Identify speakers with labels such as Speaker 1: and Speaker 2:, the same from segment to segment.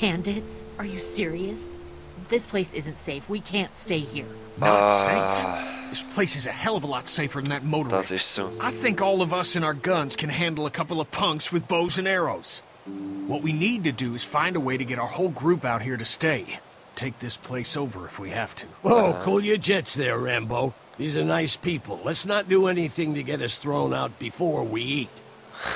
Speaker 1: Bandits? Are you serious? This place isn't safe. We can't stay here.
Speaker 2: Not safe. This place is a hell of a lot safer than that motor.
Speaker 3: Das ist so.
Speaker 2: I think all of us and our guns can handle a couple of punks with bows and arrows. What we need to do is find a way to get our whole group out here to stay. Take this place over if we have to.
Speaker 4: Whoa, cool your jets there, Rambo. These are nice people. Let's not do anything to get us thrown out before we eat.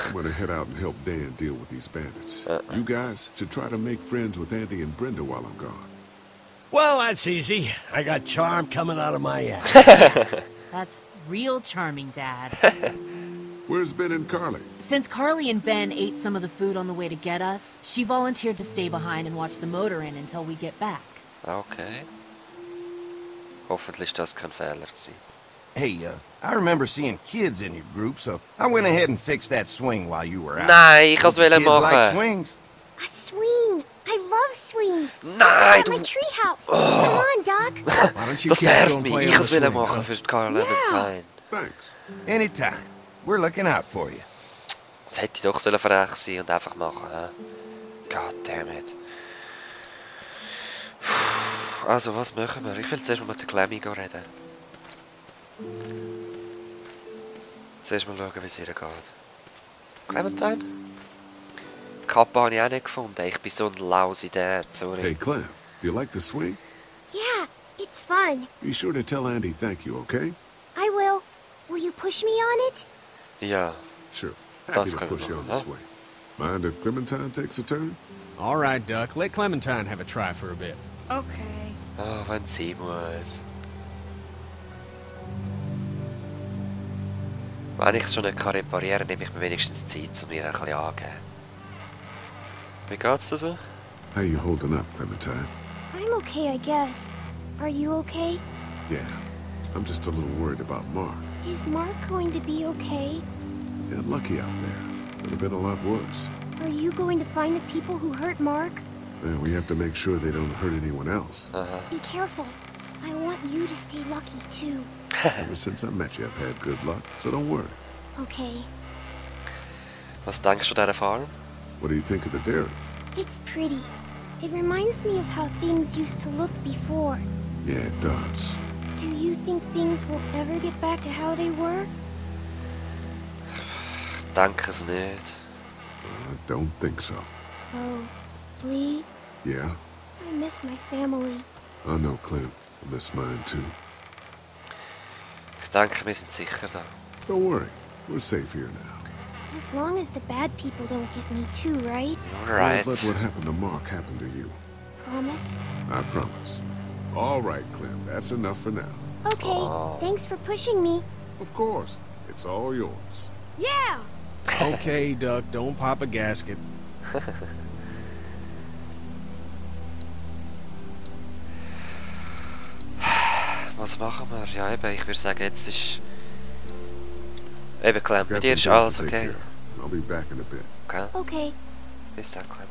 Speaker 5: I'm gonna head out and help Dan deal with these bandits. You guys should try to make friends with Andy and Brenda while I'm gone.
Speaker 4: Well, that's easy. I got charm coming out of my ass.
Speaker 1: That's real charming, Dad.
Speaker 5: Where's Ben and Carly?
Speaker 1: Since Carly and Ben ate some of the food on the way to get us, she volunteered to stay behind and watch the motor inn until we get back.
Speaker 3: Okay. Hoffentlich ist das kein Fehler gewesen.
Speaker 6: Hey, I remember seeing kids in your group, so I went ahead and fixed that swing while you were out.
Speaker 3: Nein, ich kann es
Speaker 6: Kids like
Speaker 3: machen.
Speaker 6: swings.
Speaker 7: A swing! I love swings!
Speaker 3: Nein,
Speaker 7: At my
Speaker 3: du...
Speaker 7: treehouse! Come on, Doc!
Speaker 2: Why don't you
Speaker 3: Das
Speaker 2: kids go
Speaker 3: nervt
Speaker 2: and
Speaker 3: mich.
Speaker 2: play
Speaker 3: Ich
Speaker 2: on
Speaker 3: kann
Speaker 2: the
Speaker 3: es
Speaker 2: swing,
Speaker 3: machen
Speaker 2: huh?
Speaker 3: für Carl Clementine.
Speaker 5: Thanks.
Speaker 6: Anytime. We're looking out for you.
Speaker 3: Das hätte ich doch sollen frech sein und einfach machen. He? God damn it. Also, was machen wir? Ich will zuerst mal mit der Clemmy reden. Zuerst mal schauen, wie es ihr geht. Clementine? Die Kappe habe ich auch nicht gefunden. Ich bin so ein lousy Dad, sorry.
Speaker 5: Hey, Clem, do you like the swing?
Speaker 7: Yeah, it's fun.
Speaker 5: Be sure to tell Andy thank you, okay?
Speaker 7: I will. Will you push me on it?
Speaker 3: Ja.
Speaker 5: Sure.
Speaker 3: Das
Speaker 5: Happy to
Speaker 3: können wir
Speaker 5: push you on
Speaker 3: machen,
Speaker 5: the
Speaker 3: huh?
Speaker 5: swing. Mind if Clementine takes a turn?
Speaker 2: All right, Duck. Let Clementine have a try for a bit.
Speaker 1: Okay.
Speaker 3: Oh, wenn sie muss. Wenn ich es schon nicht reparieren kann, nehme ich mir wenigstens Zeit, um mir ein bisschen anzugeben. Wie geht's dir so?
Speaker 5: How you holding up, Clementine?
Speaker 7: I'm okay, I guess. Are you okay?
Speaker 5: Yeah. I'm just a little worried about Mark.
Speaker 7: Is Mark going to be okay?
Speaker 5: Got lucky out there. Could have been a lot worse.
Speaker 7: Are you going to find the people who hurt Mark?
Speaker 5: And we have to make sure they don't hurt anyone else.
Speaker 7: Be careful. I want you to stay lucky, too.
Speaker 5: Ever since I met you, I've had good luck, so don't worry.
Speaker 7: Okay.
Speaker 3: Was denkst du dieser Farm?
Speaker 5: What do you think of the dairy?
Speaker 7: It's pretty. It reminds me of how things used to look before.
Speaker 5: Yeah, it does.
Speaker 7: Do you think things will ever get back to how they were?
Speaker 3: Ich denke es nicht.
Speaker 5: I don't think so.
Speaker 7: Oh, Lee,
Speaker 5: Yeah?
Speaker 7: I miss my family.
Speaker 5: I know, Clem. I miss mine too.
Speaker 3: Ich denke, wir sind sicher da.
Speaker 5: Don't worry. We're safe here now.
Speaker 7: As long as the bad people don't get me too, right?
Speaker 3: Alright.
Speaker 5: Don't let what happened to Mark happen to you.
Speaker 7: Promise?
Speaker 5: I promise. All right, Clem. That's enough for now.
Speaker 7: Okay, thanks for pushing me.
Speaker 5: Of course. It's all yours.
Speaker 7: Yeah!
Speaker 2: Okay, Duck. Don't pop a gasket.
Speaker 3: Was machen wir? Ja, eben, ich würde sagen, jetzt ist... Eben, Clem,
Speaker 5: Got
Speaker 3: mit dir ist
Speaker 5: some
Speaker 3: alles
Speaker 5: things to take
Speaker 3: okay.
Speaker 5: care of. I'll be back in a bit.
Speaker 3: Okay?
Speaker 7: Okay.
Speaker 3: Bis dann, Clem.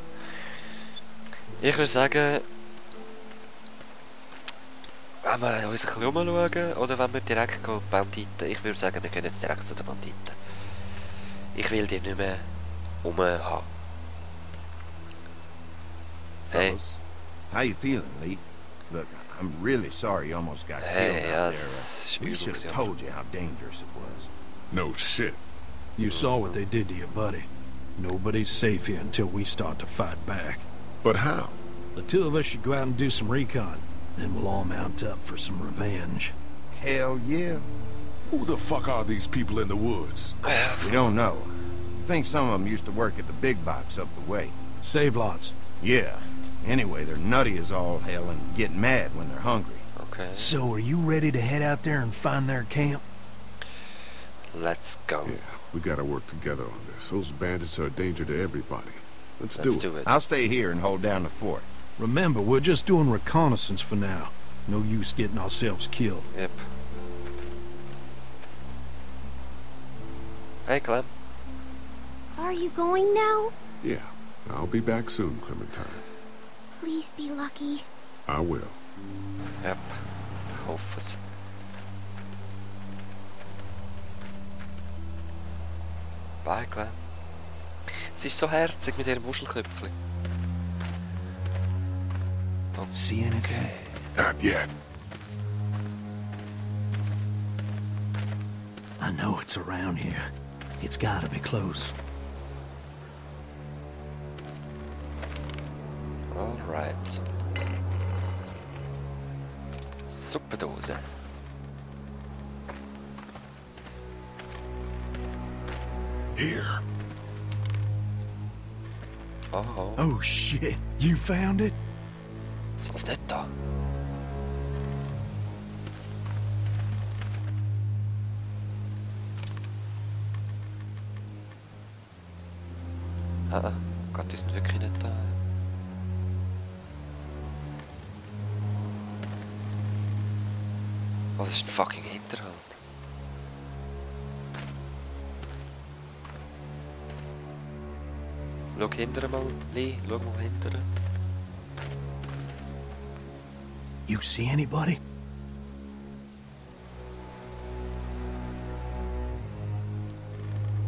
Speaker 3: Ich würde sagen... Wollen wir uns ein bisschen umschauen oder wollen wir direkt gehen, Banditen? Ich würde sagen, wir gehen jetzt direkt zu den Banditen. Ich will die nicht mehr haben. Hey.
Speaker 6: Fellas, how you feeling, Lee? Look, I'm really sorry you almost got
Speaker 3: Hey,
Speaker 6: killed out
Speaker 3: yes,
Speaker 6: there. We should have told you how dangerous it was.
Speaker 5: No shit.
Speaker 4: You saw what they did to your buddy. Nobody's safe here until we start to fight back.
Speaker 5: But how?
Speaker 4: The two of us should go out and do some recon. Then we'll all mount up for some revenge.
Speaker 6: Hell yeah.
Speaker 5: Who the fuck are these people in the woods?
Speaker 6: We don't know. I think some of them used to work at the big box up the way.
Speaker 4: Save lots.
Speaker 6: Yeah. Anyway, they're nutty as all hell and get mad when they're hungry.
Speaker 3: Okay,
Speaker 4: So, are you ready to head out there and find their camp?
Speaker 3: let's go.
Speaker 5: Yeah, we gotta work together on this. Those bandits are a danger to everybody. Let's do it.
Speaker 6: I'll stay here and hold down the fort.
Speaker 4: Remember, we're just doing reconnaissance for now. No use getting ourselves killed.
Speaker 3: Yep. Hey, Clem.
Speaker 7: Are you going now?
Speaker 5: Yeah, I'll be back soon, Clementine.
Speaker 7: Please be lucky.
Speaker 5: I will.
Speaker 3: Yep. Ich hoffe es. Bye, Clem. Sie ist so herzig mit ihrem Wuschelköpfchen.
Speaker 8: See anything?
Speaker 5: Not yet.
Speaker 8: I know it's around here. It's gotta be close.
Speaker 3: Alright. Supperdose.
Speaker 5: Here.
Speaker 3: Oh.
Speaker 8: Oh shit, you found it?
Speaker 3: Sind sie nicht da? Ah, Gott, die sind wirklich nicht da. Oh, das ist ein fucking Hinterhalt. Schau hinterher mal, Lee. Schau mal hinterher.
Speaker 8: You see anybody?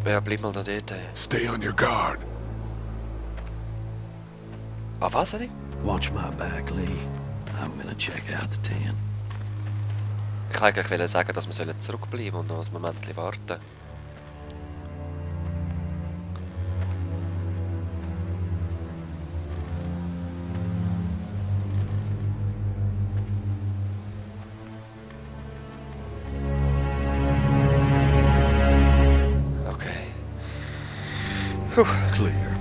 Speaker 3: Ja, bleib mal da dort.
Speaker 5: Stay on your guard.
Speaker 3: Ah, was, Eddie?
Speaker 8: Watch my back, Lee. I'm gonna check out the tent.
Speaker 3: Ich wollte eigentlich sagen, dass wir zurückbleiben und noch ein Moment warten. Okay. Puh.
Speaker 8: Clear.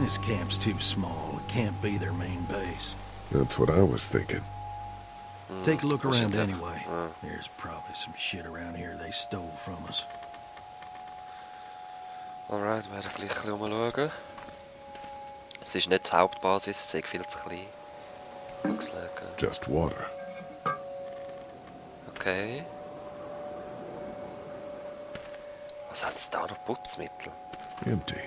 Speaker 8: This camp's too small. It can't be their main base.
Speaker 5: That's what I was thinking.
Speaker 8: Take a look
Speaker 3: What's
Speaker 8: around
Speaker 3: it there?
Speaker 8: anyway. There's probably some shit around here they stole from us.
Speaker 3: Alright, wir werden gleich ein bisschen umschauen. Es ist nicht die Hauptbasis, es ist viel zu klein. Looks like.
Speaker 5: Just water.
Speaker 3: Okay. Was hat es da noch Putzmittel?
Speaker 5: Empty.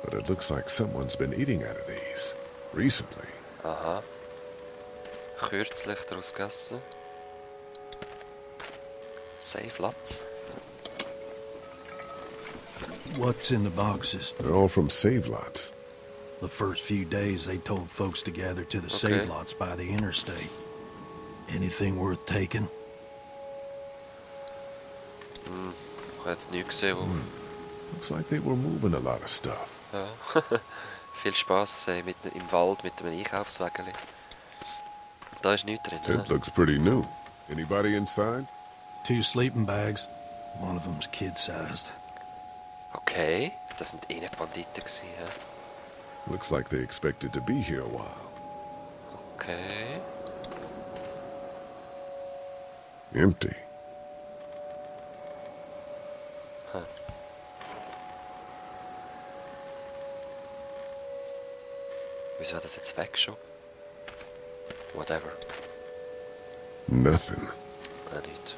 Speaker 5: But it looks like someone's been eating out of these. Recently.
Speaker 3: Aha. Kürzlich daraus gegessen. Safe lots.
Speaker 8: What's in the boxes?
Speaker 5: They're all from save lots.
Speaker 8: The first few days they told folks to gather to the
Speaker 3: Okay.
Speaker 8: save lots by the interstate. Anything worth taking?
Speaker 3: Ich habe jetzt nichts gesehen, wo...
Speaker 5: Looks like they were moving a lot of stuff.
Speaker 3: Ja. Viel Spass im Wald mit einem Einkaufswagen. Da ist nichts drin.
Speaker 5: Tent looks pretty new. Anybody inside?
Speaker 8: 2 sleeping bags. One of them's kid-sized.
Speaker 3: Okay, das sind eh nicht Banditen gewesen. Ja.
Speaker 5: Looks like they expected to be here a while.
Speaker 3: Okay.
Speaker 5: Empty.
Speaker 3: Wieso hat das jetzt weggeschoben? Whatever.
Speaker 5: Nothing.
Speaker 3: Auch nicht.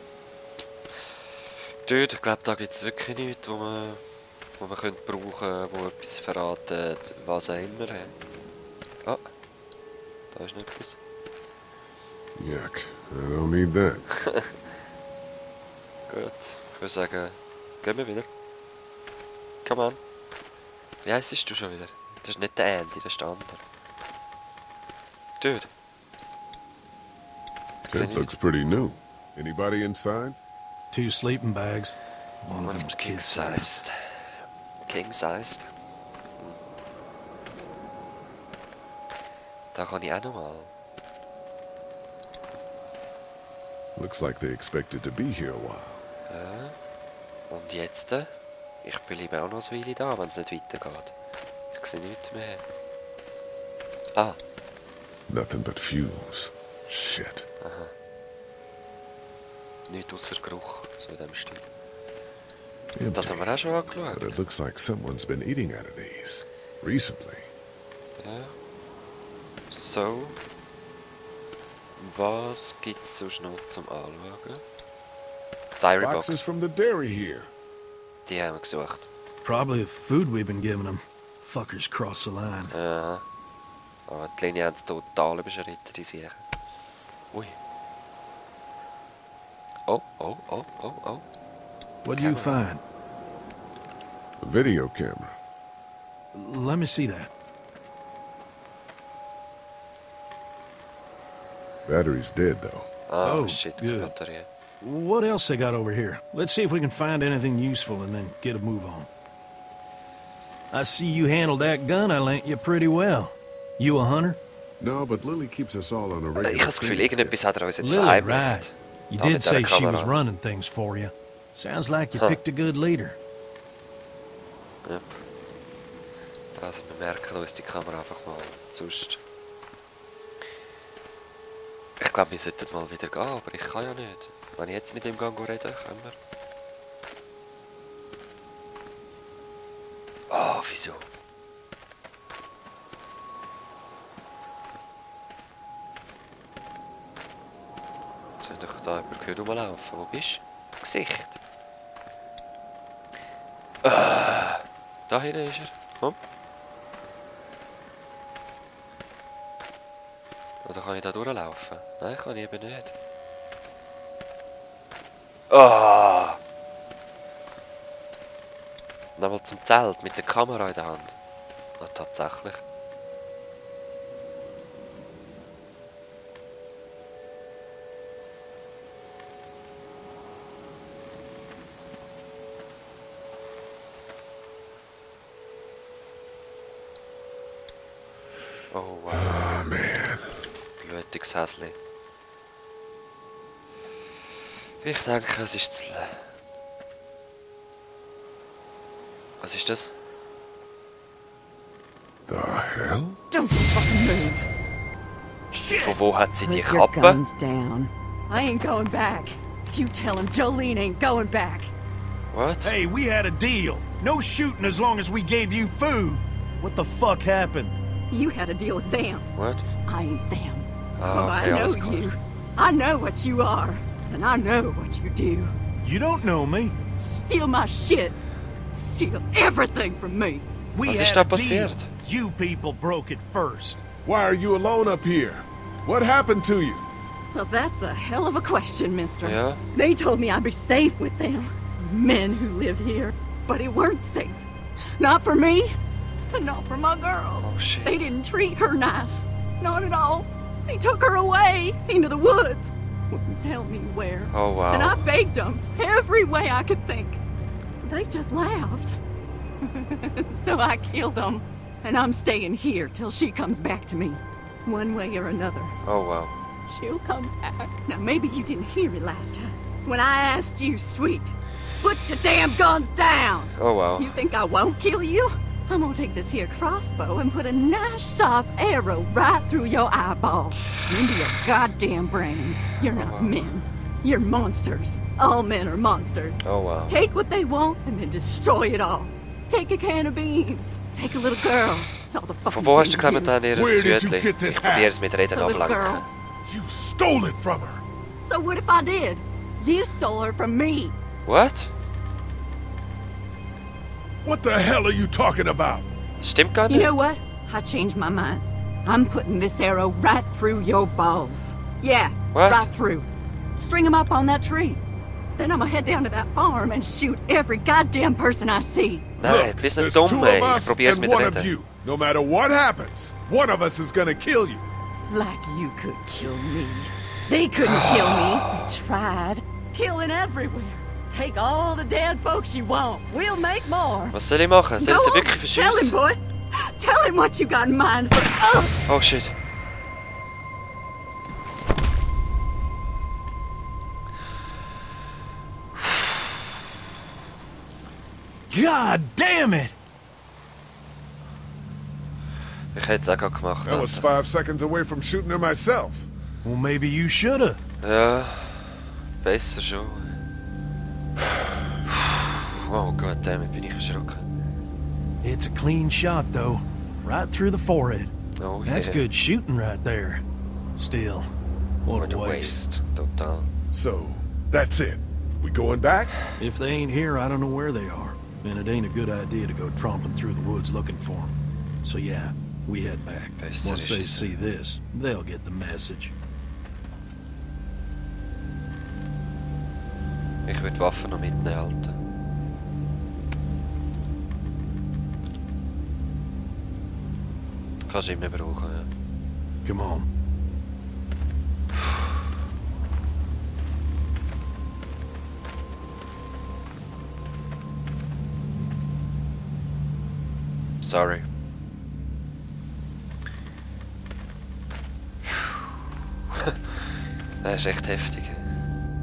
Speaker 3: Dude, ich glaube, da gibt es wirklich nichts, wo man könnte brauchen, wo etwas verratet, was auch immer. Ah, da ist noch etwas.
Speaker 5: Yuck. I don't need that.
Speaker 3: Gut, ich würde sagen, gehen wir wieder. Come on. Wie heisst du schon wieder? Das ist nicht der Andy, das ist der andere. Dude.
Speaker 5: Tent looks pretty new. Anybody inside?
Speaker 8: 2 sleeping bags. One of them's kid-sized.
Speaker 3: King-sized. King-sized. Da kann ich auch noch mal.
Speaker 5: Looks like they expected to be here a while.
Speaker 3: Und jetzt? Ich bleibe auch noch eine Weile da, wenn es nicht weitergeht. Ich sehe nichts mehr. Ah,
Speaker 5: Nothing but fumes. Shit.
Speaker 3: nichts außer Geruch, so in dem Stil.
Speaker 5: Empty.
Speaker 3: Das haben wir auch schon
Speaker 5: But
Speaker 3: angeschaut.
Speaker 5: it looks like someone's been eating out of these. Recently.
Speaker 3: Ja. So. Was gibt es sonst noch zum Anschauen? Diary
Speaker 5: Boxes
Speaker 3: Box.
Speaker 5: from the dairy here.
Speaker 3: Die haben wir gesucht.
Speaker 8: Probably the food we've been giving them. Fuckers cross the line.
Speaker 3: Ja. Aber die Linie haben es total überschritten, die Sachen. Ui. Oh, oh, oh, oh, oh.
Speaker 8: What do you find?
Speaker 5: A video camera.
Speaker 8: Let me see that.
Speaker 5: Battery's dead, though.
Speaker 3: Ah,
Speaker 8: Oh,
Speaker 3: shit,
Speaker 8: good.
Speaker 3: Batterie.
Speaker 8: What else they got over here? Let's see if we can find anything useful and then get a move on. I see you handled that gun I lent you pretty well. You a hunter?
Speaker 5: No, but Lily keeps us all on a
Speaker 3: Ich
Speaker 5: regular
Speaker 3: habe das Gefühl, irgendetwas hat uns jetzt
Speaker 8: Lily,
Speaker 3: verheimlicht.
Speaker 8: right. You
Speaker 3: Da
Speaker 8: did
Speaker 3: mit dieser
Speaker 8: say she was
Speaker 3: Kamera.
Speaker 8: running things for you. Sounds like you
Speaker 3: Huh.
Speaker 8: picked a good leader.
Speaker 3: Yep. Also wir merken uns die Kamera einfach mal. Sonst... Ich glaube, wir sollten mal wieder gehen, aber ich kann ja nicht. Wenn ich jetzt mit ihm reden reden, können wir... Oh, wieso? Jetzt haben doch da jemand gehört rumlaufen. Wo bist du? Gesicht. Da hinten ist er. Komm. Oder kann ich da durchlaufen? Nein, kann ich eben nicht. Ah! Nochmal zum Zelt mit der Kamera in der Hand. Ah, tatsächlich. Oh wow.
Speaker 5: Oh, man.
Speaker 3: Blutiges Häsli. Ich denke, es ist zu... Was ist das?
Speaker 5: The hell?
Speaker 9: Don't fucking move.
Speaker 3: Von wo hat sie die
Speaker 9: Put your
Speaker 3: Kappe?
Speaker 9: guns down. I ain't going back. You tell him Jolene ain't going back.
Speaker 3: What?
Speaker 4: Hey, we had a deal. No shooting as long as we gave you food. What the fuck happened?
Speaker 9: You had a deal with them.
Speaker 3: What?
Speaker 9: I ain't them.
Speaker 3: Ah,
Speaker 9: I
Speaker 3: okay,
Speaker 9: know
Speaker 3: alles klar.
Speaker 9: you. I know what you are. And I know what you do.
Speaker 4: You don't know me.
Speaker 9: Steal my shit. Steal everything from me.
Speaker 4: We
Speaker 3: Was
Speaker 4: had
Speaker 3: ist da
Speaker 4: a deal.
Speaker 3: passiert?
Speaker 4: You people broke it first.
Speaker 5: Why are you alone up here? What happened to you?
Speaker 9: Well, that's a hell of a question, mister.
Speaker 3: Yeah?
Speaker 9: They told me I'd be safe with them. Men who lived here. But it weren't safe. Not for me. And not for my girl.
Speaker 3: Oh, shit.
Speaker 9: They didn't treat her nice. Not at all. They took her away into the woods. Wouldn't tell me where.
Speaker 3: Oh, wow.
Speaker 9: And I begged them every way I could think. They just laughed. So I killed them. And I'm staying here till she comes back to me. One way or another.
Speaker 3: Oh wow.
Speaker 9: She'll come back. Now, maybe you didn't hear it last time. When I asked you, sweet, put your damn guns down.
Speaker 3: Oh wow.
Speaker 9: You think I won't kill you? I'm gonna take this here crossbow and put a nice sharp arrow right through your eyeball. Into your goddamn brain. You're not men. You're monsters. All men are monsters.
Speaker 3: Oh wow.
Speaker 9: Take what they want and then destroy it all. Take a can of beans. Take a little girl. It's all the fucking
Speaker 3: Von wo hast du
Speaker 9: thing you
Speaker 3: gekommen,
Speaker 9: do.
Speaker 5: Where did you
Speaker 3: Südli?
Speaker 5: get this
Speaker 3: Ich probiere es mit Reden
Speaker 9: The little
Speaker 3: ablenken.
Speaker 9: girl.
Speaker 5: You stole it from her.
Speaker 9: So what if I did? You stole her from me.
Speaker 3: What?
Speaker 5: What the hell are you talking about?
Speaker 3: Das stimmt gar
Speaker 9: You
Speaker 3: nicht.
Speaker 9: know what? I changed my mind. I'm putting this arrow right through your balls. Yeah,
Speaker 3: What?
Speaker 9: right through. String them up on that tree. Then I'm gonna head down to that farm and shoot every goddamn person I see.
Speaker 3: Nein, du bist nicht
Speaker 5: there's
Speaker 3: dumm,
Speaker 5: two
Speaker 3: ey.
Speaker 5: of
Speaker 3: Ich
Speaker 5: us
Speaker 3: probier's
Speaker 5: and
Speaker 3: mit
Speaker 5: one of
Speaker 3: Reden.
Speaker 5: you. No matter what happens, one of us is gonna kill you.
Speaker 9: Like you could kill me. They couldn't kill me. They tried. Killing everywhere. Take all the dead folks you want. We'll make more.
Speaker 3: Was soll ich machen? Soll ich sie
Speaker 9: Go on.
Speaker 3: wirklich
Speaker 9: Tell him,
Speaker 3: verschiessen?
Speaker 9: boy. Tell him what you got in mind for us.
Speaker 3: Oh shit.
Speaker 4: God damn it!
Speaker 3: Ich hätte es auch gerade gemacht.
Speaker 5: I was
Speaker 3: Alter.
Speaker 5: 5 seconds away from shooting her myself.
Speaker 4: Well, maybe you shoulda.
Speaker 3: Ja, besser schon. Oh Gott, damit bin ich erschrocken.
Speaker 4: It's a clean shot, though. Right through the forehead.
Speaker 3: Oh yeah.
Speaker 4: That's good shooting right there. Still, what
Speaker 3: What
Speaker 4: a
Speaker 3: a
Speaker 4: waste.
Speaker 3: waste. Total.
Speaker 5: So, that's it. We going back?
Speaker 8: If they ain't here, I don't know where they are. And it ain't a good idea to go tromping through the woods looking for them. So yeah, we head back.
Speaker 3: Besser
Speaker 8: Once they
Speaker 3: ist es.
Speaker 8: see this, they'll get the message.
Speaker 3: Ich würde die Waffen noch mitnehmen, Alter. Kannst du immer brauchen, ja.
Speaker 8: Come on.
Speaker 3: Sorry. Das ist echt heftig.